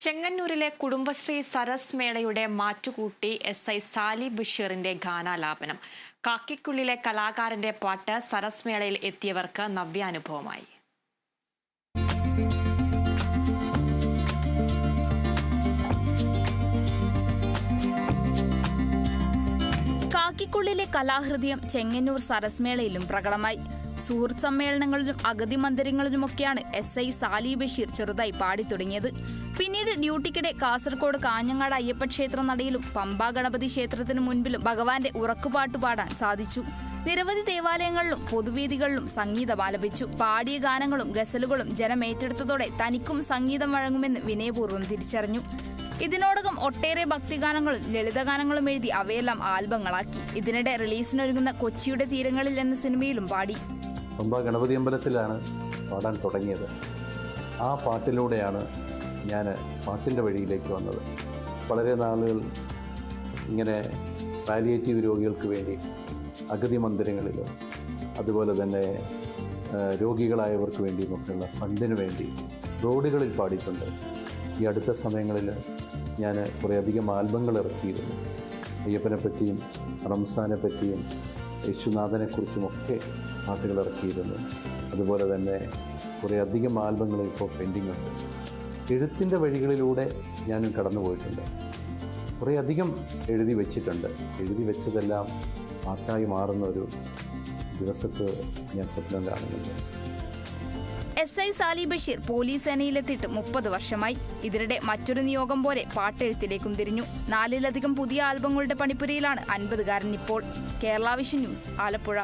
ചെങ്ങന്നൂരിലെ കുടുംബശ്രീ സരസ് മേളയുടെ മാറ്റുകൂട്ടി SI Sally ബഷീറിന്റെ ഗാനാലാപനം. കാക്കിക്കുള്ളിലെ കലാകാരന്റെ പാട്ട് സരസ് മേളയിൽ എത്തിയവർക്ക് നവ്യാനുഭവമായി. കാക്കിക്കുള്ളിലെ കലാഹൃദയം ചെങ്ങന്നൂർ സരസ് മേളയിലും പ്രകടമായി. സുഹൃത്ത് സമ്മേളനങ്ങളിലും അഗതി മന്ദിരങ്ങളിലുമൊക്കെയാണ് SI സാലി ബഷീർ ചെറുതായി പാടിത്തുടങ്ങിയത്. പിന്നീട് ഡ്യൂട്ടിക്കിടെ കാസർഗോഡ് കാഞ്ഞങ്ങാട് അയ്യപ്പ ക്ഷേത്ര നടയിലും പമ്പാ ഗണപതി ക്ഷേത്രത്തിന് മുൻപിലും ഭഗവാന്റെ ഉറക്കുപാട്ട് പാടാൻ സാധിച്ചു. നിരവധി ദേവാലയങ്ങളിലും പൊതുവേദികളിലും സംഗീതം ആലപിച്ചു. പാടിയ ഗാനങ്ങളും ഗസലുകളും ജനമേറ്റെടുത്തതോടെ തനിക്കും സംഗീതം വഴങ്ങുമെന്ന് വിനയപൂർവ്വം തിരിച്ചറിഞ്ഞു. ഇതിനോടകം ഒട്ടേറെ ഭക്തിഗാനങ്ങളും ലളിതഗാനങ്ങളും എഴുതി അവയെല്ലാം ആൽബങ്ങളാക്കി. ഇതിനിടെ റിലീസിനൊരുങ്ങുന്ന കൊച്ചിയുടെ തീരങ്ങളിൽ എന്ന സിനിമയിലും പാടി. പമ്പാ ഗണപതി അമ്പലത്തിലാണ് പാടാൻ തുടങ്ങിയത്. ആ പാട്ടിലൂടെയാണ് ഞാൻ പാട്ടിൻ്റെ വഴിയിലേക്ക് വന്നത്. വളരെ നാളുകൾ ഇങ്ങനെ പാലിയേറ്റീവ് രോഗികൾക്ക് വേണ്ടി അഗതി മന്ദിരങ്ങളിലും അതുപോലെ തന്നെ രോഗികളായവർക്ക് വേണ്ടിയുമൊക്കെയുള്ള ഫണ്ടിന് വേണ്ടി റോഡുകളിൽ പാടിയിട്ടുണ്ട്. ഈ അടുത്ത സമയങ്ങളിൽ ഞാൻ കുറേയധികം ആൽബങ്ങൾ ഇറക്കിയിരുന്നു. അയ്യപ്പനെ പറ്റിയും റംസാനെ പറ്റിയും യേശുനാഥനെക്കുറിച്ചുമൊക്കെ പാട്ടുകൾ ഇറക്കിയിരുന്നു. അതുപോലെ തന്നെ കുറേയധികം ആൽബങ്ങൾ ഇപ്പോൾ പെൻഡിങ് ഉണ്ട്. എഴുത്തിൻ്റെ വഴികളിലൂടെ ഞാനും കടന്നു പോയിട്ടുണ്ട്. കുറേയധികം എഴുതി വെച്ചിട്ടുണ്ട്. എഴുതി വെച്ചതെല്ലാം പാട്ടായി മാറുന്ന ഒരു ദിവസത്ത് ഞാൻ സ്വപ്നം കാണുന്നുണ്ട്. SI സാലി ബഷീർ പോലീസ് സേനയിലെത്തിയിട്ട് 30 വർഷമായി. ഇതിനിടെ മറ്റൊരു നിയോഗം പോലെ പാട്ടെഴുത്തിലേക്കും തിരിഞ്ഞു. 4-ലധികം പുതിയ ആൽബങ്ങളുടെ പണിപ്പുരയിലാണ് 50-കാരൻ ഇപ്പോൾ. Kerala vision news, Alappuzha.